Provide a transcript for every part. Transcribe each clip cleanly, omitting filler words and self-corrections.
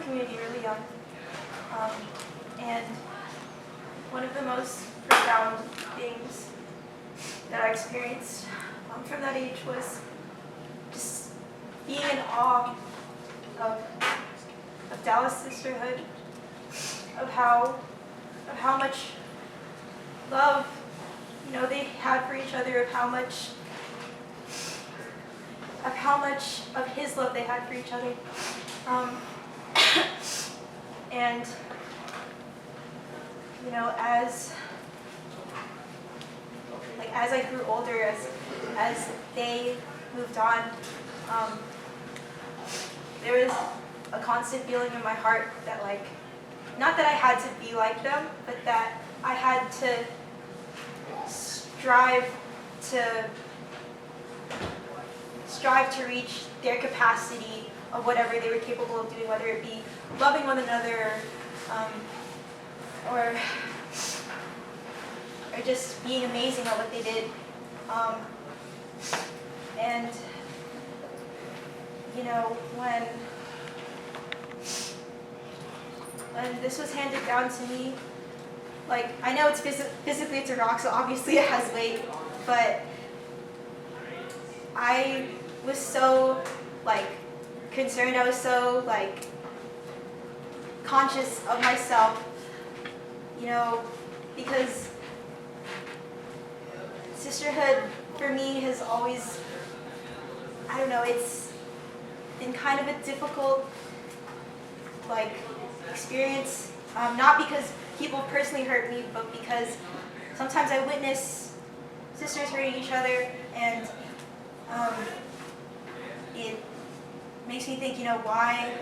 community really young. And one of the most profound things that I experienced from that age was just being in awe of Dallas sisterhood, of how much love they had for each other, of how much of his love they had for each other, and as I grew older, as they moved on, there was a constant feeling in my heart that not that I had to be like them, but that I had to strive to reach their capacity of whatever they were capable of doing, whether it be loving one another, or just being amazing at what they did. And when this was handed down to me, I know it's physically it's a rock, so obviously it has weight, but I was so concerned. I was so conscious of myself, because sisterhood for me has always, it's been kind of a difficult experience, not because people personally hurt me, but because sometimes I witness sisters hurting each other, and it makes me think, why?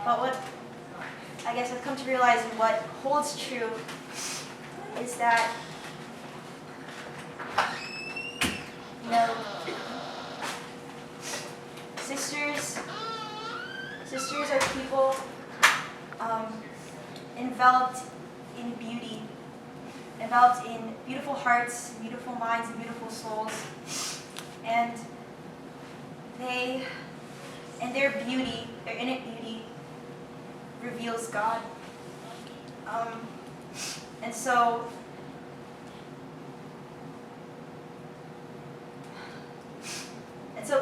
But what I guess I've come to realize, and what holds true, is that sisters are people enveloped in beauty, enveloped in beautiful hearts, beautiful minds, and beautiful souls, and their beauty, their innate beauty, reveals God. And so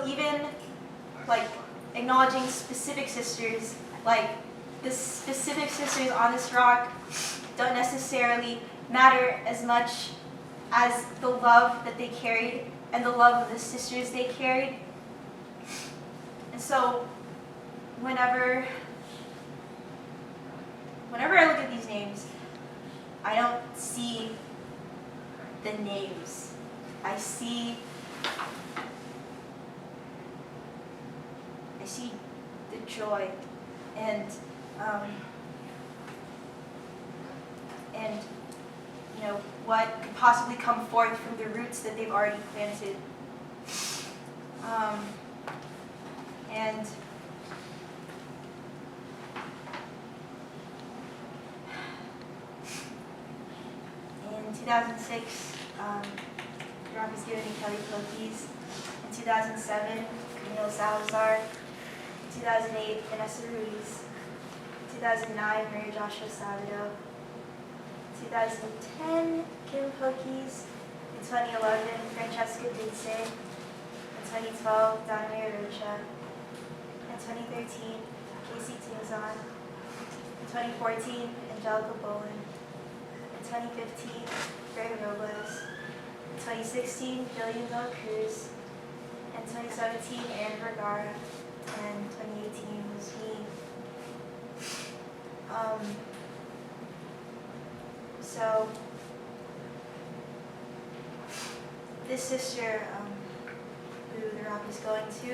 even acknowledging specific sisters, the specific sisters on this rock, don't necessarily matter as much as the love that they carried and the love of the sisters they carried. And so whenever I look at these names, I don't see the names. I see the joy and what could possibly come forth from the roots that they've already planted. And in 2006, Rock was given Kelly Cookies. In 2007, Camille Salazar. In 2008, Vanessa Ruiz. In 2009, Maria Joshua Sabado. 2010, Kim Cookies. In 2011, Francesca Dinse. In 2012, Donna Maria Rocha. In 2013, Casey Tiazan. In 2014, Angelica Bolin. In 2015, Greg Robles. In 2016, Jillian Del Cruz. In 2017, Aaron Vergara. And 2018 was me. So this sister who the rock is going to,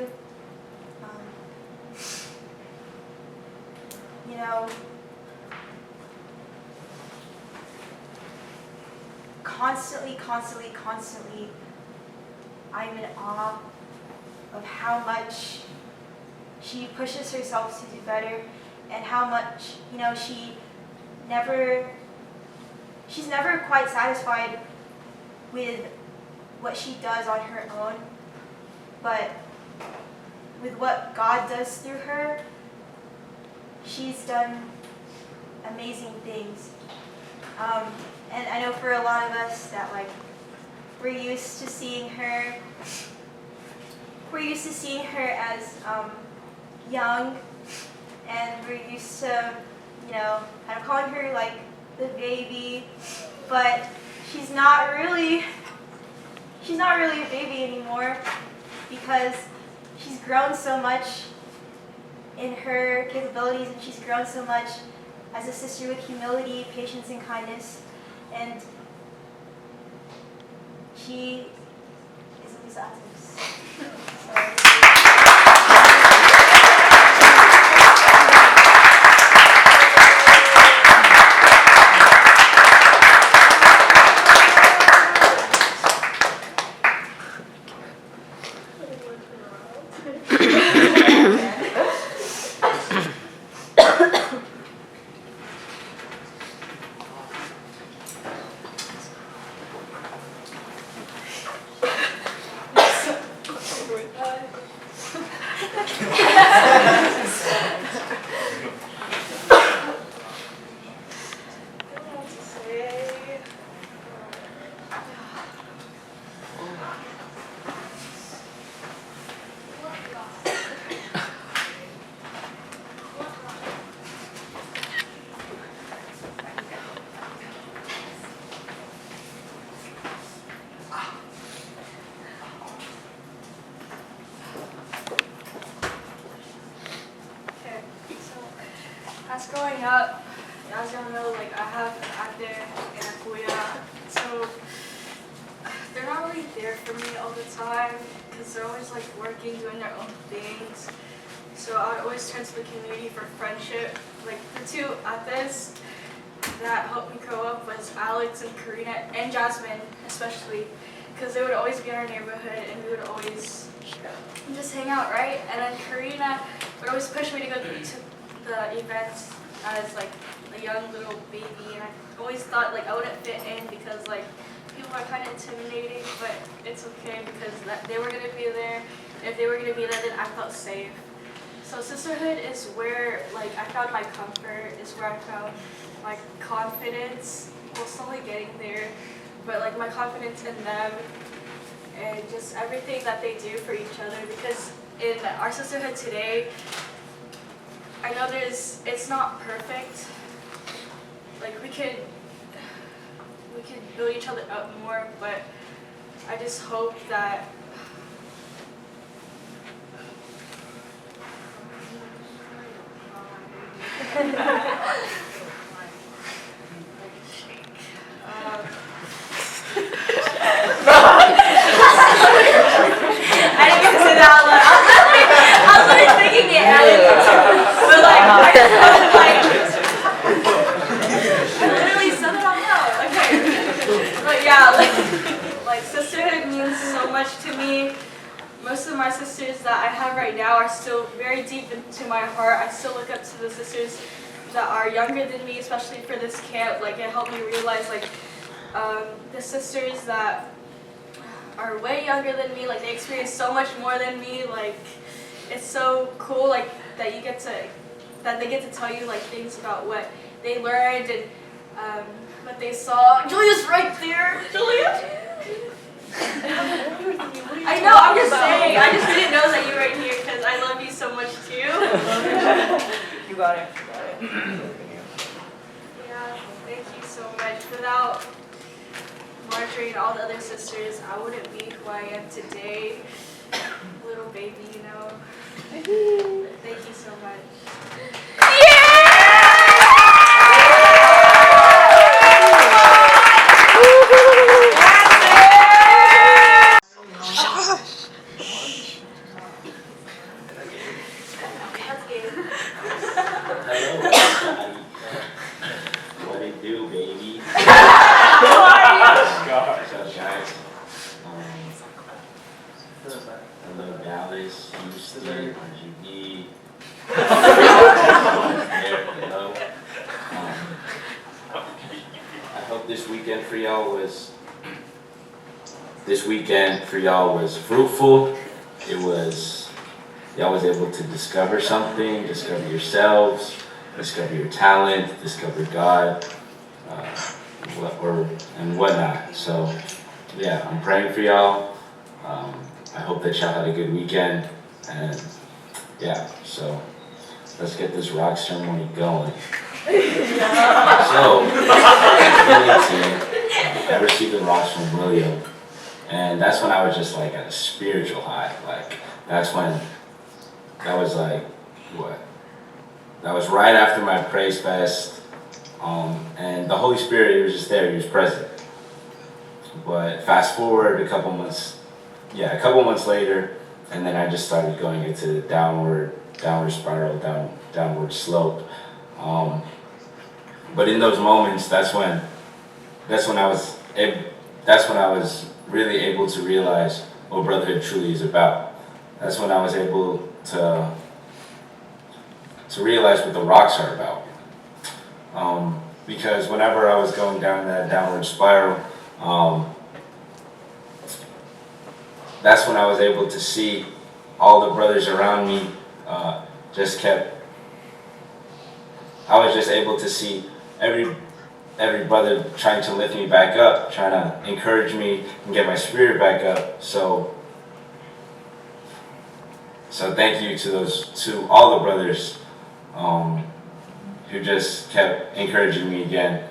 constantly, I'm in awe of how much she pushes herself to do better, and how much, she's never quite satisfied with what she does on her own, but with what God does through her, she's done amazing things. And I know for a lot of us that we're used to seeing her as young, and we're used to, kind of calling her like the baby, but she's not really a baby anymore, because she's grown so much in her capabilities, and she's grown so much as a sister with humility, patience, and kindness, and she is Miss Atos. As growing up, as y'all know, I have an ate and a kuya, so they're not really there for me all the time because they're always working, doing their own things. So I would always turn to the community for friendship. The two ates that helped me grow up was Alex and Karina, and Jasmine especially, because they would always be in our neighborhood and we would always just hang out, right? And then Karina would always push me to go to the events as a young little baby, and I always thought I wouldn't fit in because people are kind of intimidating, but it's okay because they were going to be there. If they were going to be there, then I felt safe. So sisterhood is where I found my comfort, is where I found my confidence. Well, slowly getting there, but my confidence in them and just everything that they do for each other, because in our sisterhood today, I know it's not perfect. We could build each other up more, but I just hope that I didn't get to say that out loud. I was really thinking it. But I literally said it out loud. Okay. But yeah, sisterhood means so much to me. Most of my sisters that I have right now are still very deep into my heart. I still look up to the sisters that are younger than me, especially for this camp. It helped me realize the sisters that are way younger than me, they experience so much more than me. It's so cool that they get to tell you things about what they learned and what they saw. Julia's right there. Julia. I know, I'm just saying. I just didn't know that you were right here because I love you so much too. You got it. Yeah, thank you so much. Without Marjorie and all the other sisters, I wouldn't be who I am today. Little baby, Thank you so much. What it do, baby? How are you? What's up, guys? Hello, Dallas, Houston, RGB. Hello. I hope this weekend for y'all was this weekend for y'all was fruitful. Y'all was able to discover something, discover yourselves, discover your talent, discover God, and whatnot. So, yeah, I'm praying for y'all. I hope that y'all had a good weekend, and yeah, so let's get this rock ceremony going. So, in 2018, I received the rocks from William, and that's when I was just like at a spiritual high. Like, that's when, that was like, what? That was right after my praise fest, and the Holy Spirit, he was just there, he was present. But fast forward a couple months later, and then I just started going into the downward spiral, downward slope. But in those moments, that's when I was really able to realize what brotherhood truly is about. That's when I was able to realize what the rocks are about. Because whenever I was going down that downward spiral, that's when I was able to see all the brothers around me. I was just able to see every brother trying to lift me back up, trying to encourage me and get my spirit back up. So thank you to all the brothers who just kept encouraging me again.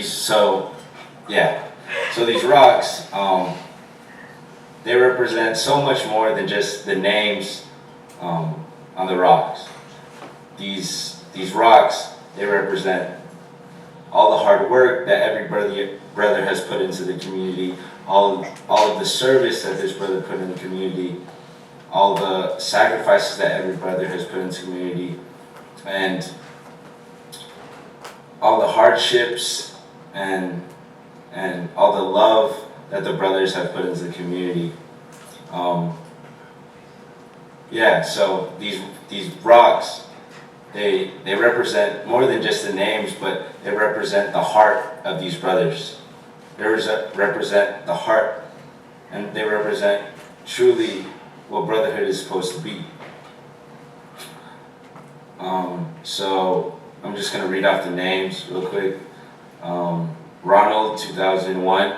So these rocks, they represent so much more than just the names on the rocks. These rocks, they represent all the hard work that every brother has put into the community, all of the service that this brother put in the community, all the sacrifices that every brother has put into the community, and all the hardships and all the love that the brothers have put into the community. So these rocks, they represent more than just the names, but they represent the heart of these brothers. They represent the heart, and they represent truly what brotherhood is supposed to be. So I'm just going to read off the names real quick. Ronald, 2001,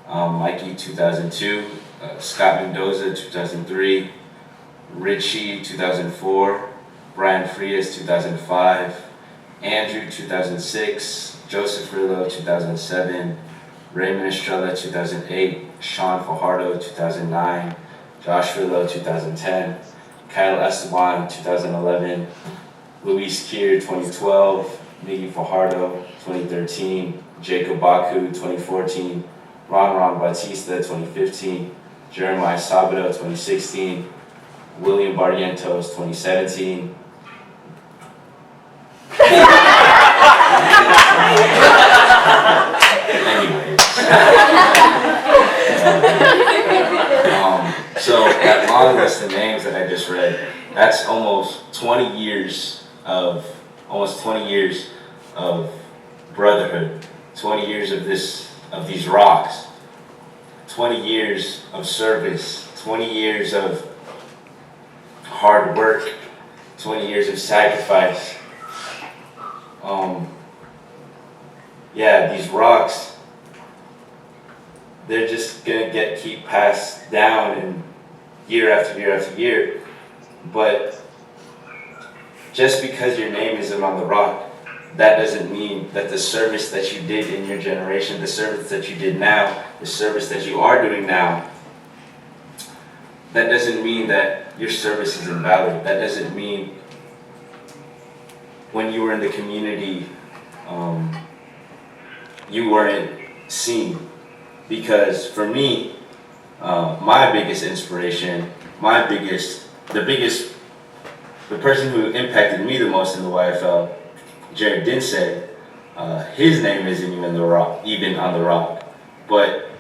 Mikey, 2002, Scott Mendoza, 2003, Richie, 2004, Brian Frias, 2005, Andrew, 2006, Joseph Rillo, 2007, Raymond Estrella, 2008, Sean Fajardo, 2009, Josh Rillo, 2010, Kyle Esteban, 2011, Luis Kier, 2012, Miggy Fajardo, 2013, Jacob Baku, 2014, Ron Batista, 2015, Jeremiah Sabato, 2016, William Barrientos, 2017. Anyways. So that long list of names that I just read, that's almost 20 years of brotherhood, 20 years of these rocks, 20 years of service, 20 years of hard work, 20 years of sacrifice. These rocks, they're just gonna keep passed down and year after year after year. But just because your name isn't on the rock, that doesn't mean that the service that you did in your generation, the service that you did now, the service that you are doing now, that doesn't mean that your service is invalid. That doesn't mean when you were in the community, you weren't seen. Because for me, my biggest inspiration, the person who impacted me the most in the YFL, Jared Dinsey, his name isn't even on the rock. But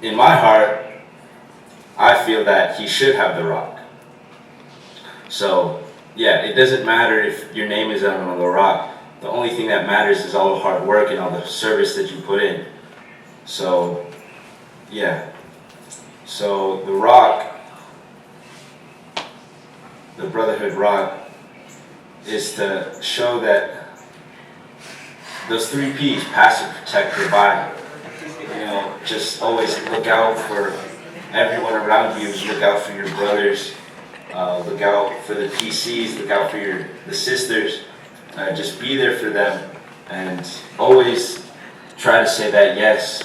in my heart, I feel that he should have the rock. So, it doesn't matter if your name isn't on the rock. the only thing that matters is all the hard work and all the service that you put in. So, yeah. So the Rock, the Brotherhood Rock, is to show that those 3 P's, pastor, protect, provide. You know, just always look out for everyone around you. Look out for your brothers. Look out for the PCs. Look out for the sisters. Just be there for them, and always try to say that yes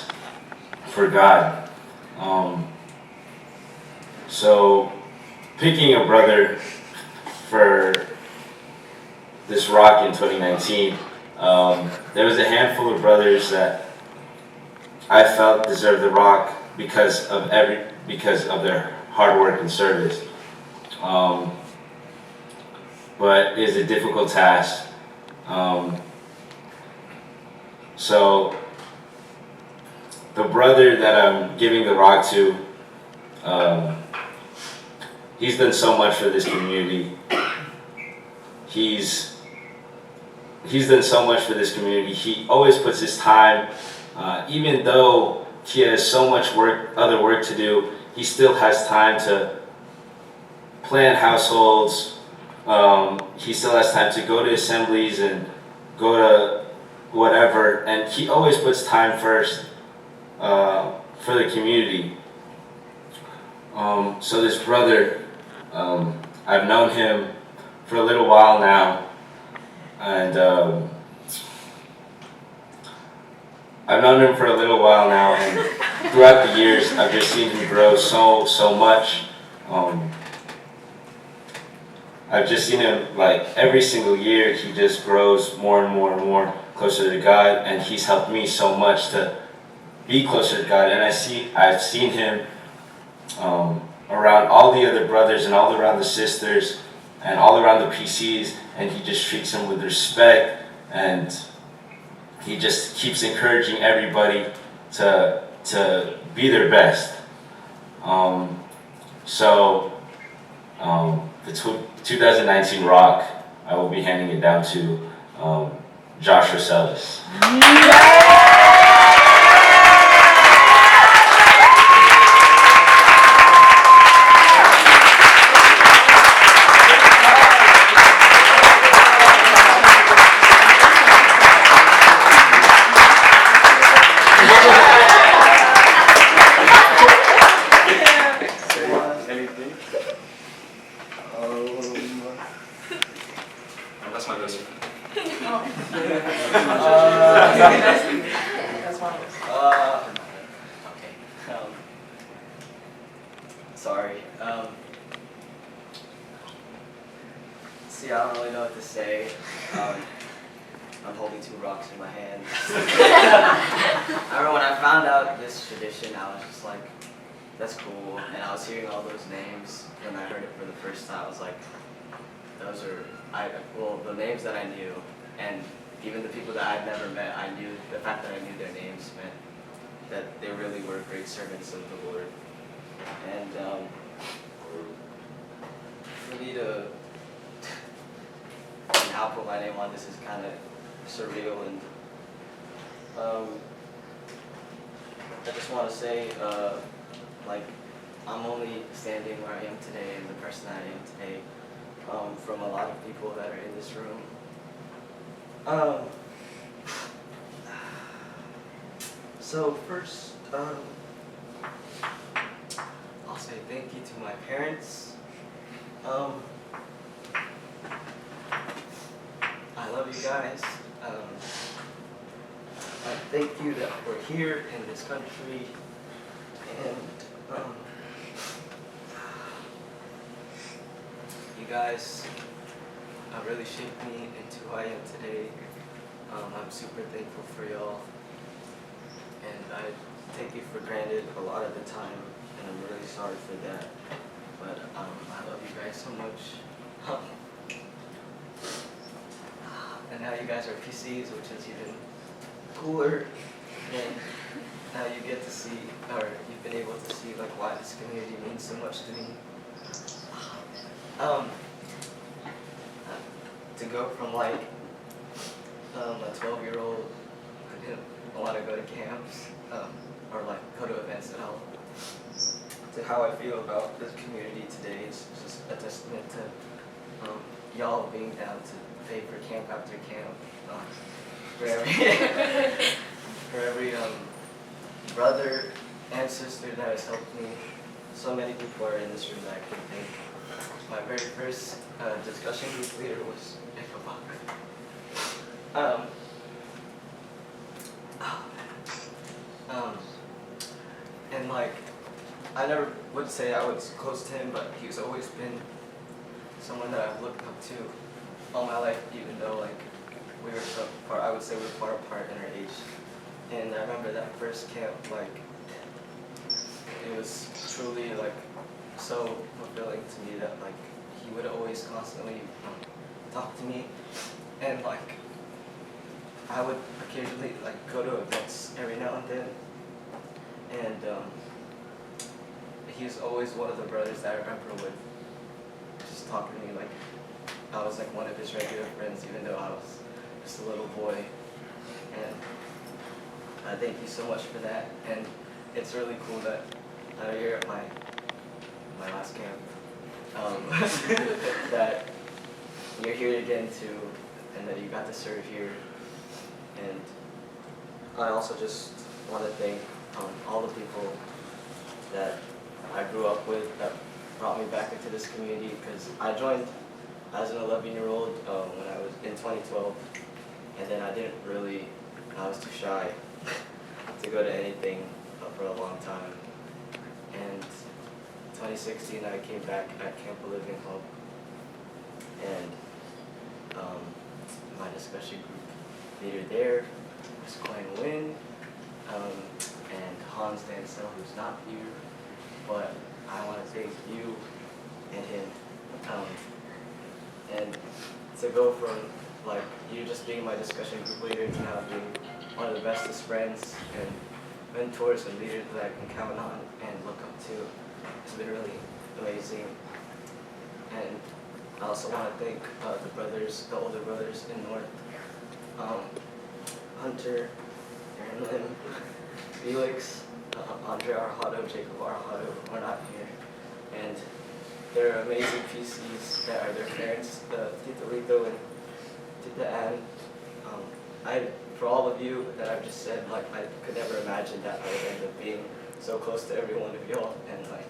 for God. So, picking a brother for this Rock in 2019, there was a handful of brothers that I felt deserved the Rock because of their hard work and service. But it's a difficult task. So the brother that I'm giving the Rock to, he's done so much for this community. He's done so much for this community. He always puts his time, even though he has so much other work to do, he still has time to plan households. He still has time to go to assemblies and go to whatever, and he always puts time first for the community. So this brother, I've known him for a little while now, and throughout the years, I've just seen him grow so much. I've just seen him, like, every single year, he just grows more and more and more closer to God, and he's helped me so much to be closer to God. And I've seen him around all the other brothers and all around the sisters and all around the PCs, and he just treats them with respect, and he just keeps encouraging everybody to be their best. The 2019 Rock, I will be handing it down to Josh Rosellis. That's my best. Okay. Sorry. See, I don't really know what to say. I'm holding 2 rocks in my hand. I remember when I found out this tradition, I was just like, that's cool. And I was hearing all those names when I heard it for the first time. I was like, those are, the names that I knew, and even the people that I'd never met, I knew, the fact that I knew their names meant that they really were great servants of the Lord. And for me to now put my name on this is kind of surreal, and I just want to say, like, I'm only standing where I am today and the person that I am today from a lot of people that are in this room. So first, I'll say thank you to my parents. I love you guys. I thank you that we're here in this country, and you guys really shaped me into who I am today. I'm super thankful for y'all, and I take you for granted a lot of the time, and I'm really sorry for that. But I love you guys so much. And now you guys are PCs, which is even cooler. And now you get to see, or you've been able to see, like, why this community means so much to me. To go from, like, a 12-year-old who didn't want to go to camps or like go to events at all. To how I feel about this community today, it's just a testament to y'all being down to pay for camp after camp. For every for every brother and sister that has helped me. So many people are in this room that I can thank. My very first discussion group leader was Ichabod. And like, I never would say I was close to him, but he's always been someone that I've looked up to all my life, even though like we were so far, I would say we were far apart in our age. And I remember that first camp, like, it was truly like so fulfilling to me that like he would always constantly talk to me, and like I would occasionally like go to events every now and then, and he was always one of the brothers that I remember would just talk to me like I was like one of his regular friends, even though I was just a little boy. And I thank you so much for that, and it's really cool that you're at my last camp, that you're here again too, and that you got to serve here. And I also just want to thank all the people that I grew up with that brought me back into this community, because I joined as an 11-year-old when I was in 2012, and then I was too shy to go to anything for a long time. And 2016 I came back at Camp A Living Hope, and my discussion group leader there was Quang Win, and Hans Dansel, who's not here, but I want to thank you and him. And to go from like you just being my discussion group leader to now being one of the bestest friends and mentors and leaders that I can count on and look up to, it's been really amazing. And I also want to thank the older brothers in North, Hunter, Aaron Lim, Felix, Andre Arhado, Jacob Arhado, who are not here. And they're amazing PCs that are their parents, Tito Lito and Tita Ann. For all of you that I've just said, like I could never imagine that I would end up being so close to every one of y'all, and like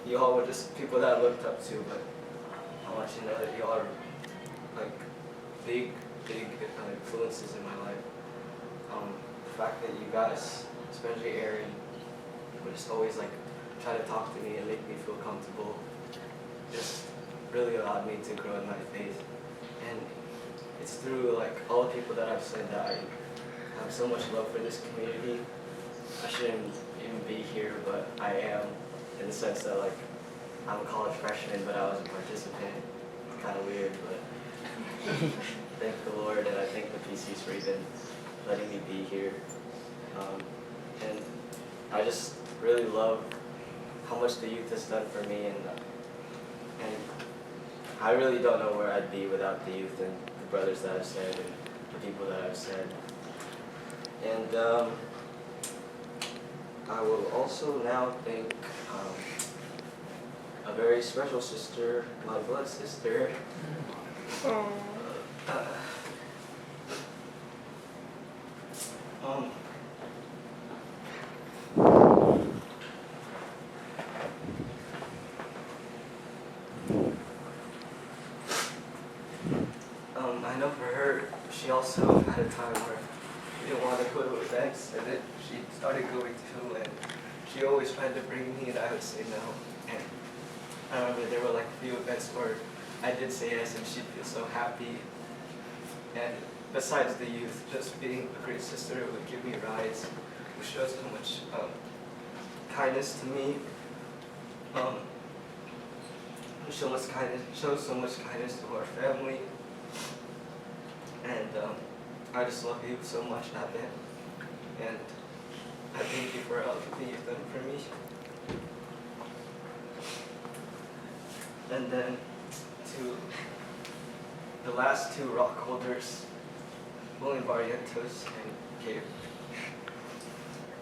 y'all were just people that I looked up to. But I want you to know that y'all are like big influences in my life. The fact that you guys, especially Aaron, would just always like try to talk to me and make me feel comfortable, just really allowed me to grow in my faith. And it's through like all the people that I've said that I have so much love for this community. I shouldn't even be here, but I am, in the sense that like I'm a college freshman, but I was a participant. It's kind of weird, but thank the Lord, and I thank the PCs for even letting me be here. And I just really love how much the youth has done for me, and I really don't know where I'd be without the youth and the brothers that I've said and the people that I've said. And I will also now thank a very special sister, my blood sister. I know for her, she also had a time where she didn't want to go to events, and then she started going to, and she always tried to bring me, and I would say no. And I remember there were like a few events where I did say yes, and she'd feel so happy. And besides the youth, just being a great sister who would give me rides, who shows so much kindness to me, who shows so much kindness to our family. And I just love you so much, Abby. And I thank you for everything you've done for me. And then to the last two rock holders, William Barrientos and Gabe.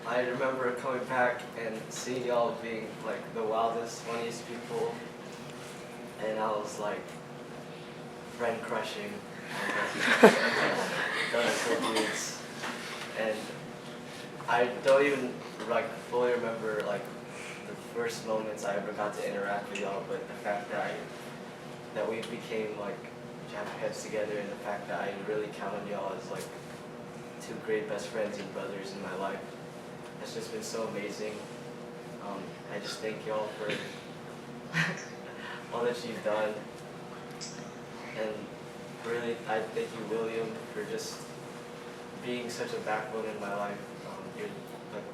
I remember coming back and seeing y'all being like the wildest, funniest people, and I was like friend crushing. Those cool dudes, and I don't even like fully remember like the first moments I ever got to interact with y'all, but the fact that we became like jam heads together, and the fact that I really count on y'all as like two great best friends and brothers in my life. It's just been so amazing. I just thank y'all for all that you've done. And really, I thank you, William, for just being such a backbone in my life. You're like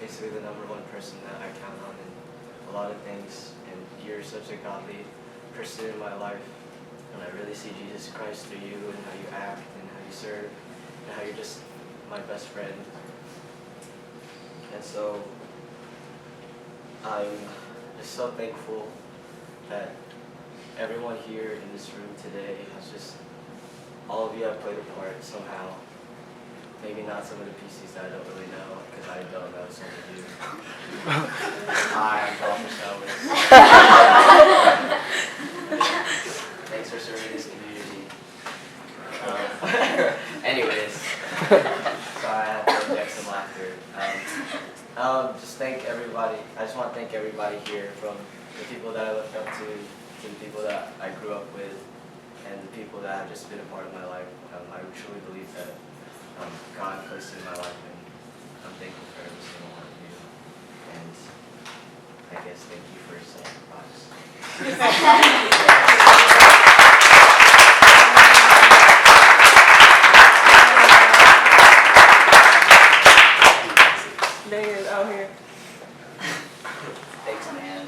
basically the #1 person that I count on in a lot of things. And you're such a godly person in my life. And I really see Jesus Christ through you and how you act and how you serve and how you're just my best friend. And so I'm just so thankful that everyone here in this room today has just, all of you have played a part somehow. Maybe not some of the pieces that I don't really know, because I don't know some of you. Hi, I'm Paul Michelle. Thanks for serving this community. Anyways, sorry, I had to inject some laughter. Just thank everybody. I just want to thank everybody here, from the people that I looked up to the people that I grew up with, and the people that have just been a part of my life. I truly believe that God placed in my life, and I'm thankful for every single one of you. And I guess thank you for your sacrifice. Dangers out here. Thanks, man.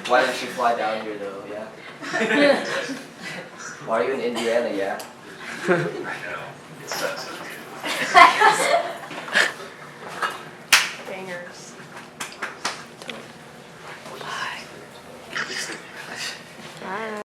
Why didn't you fly down here, though? Yeah. Why are you in Indiana? Yeah. I know. It sucks up here. Dangers. Bye.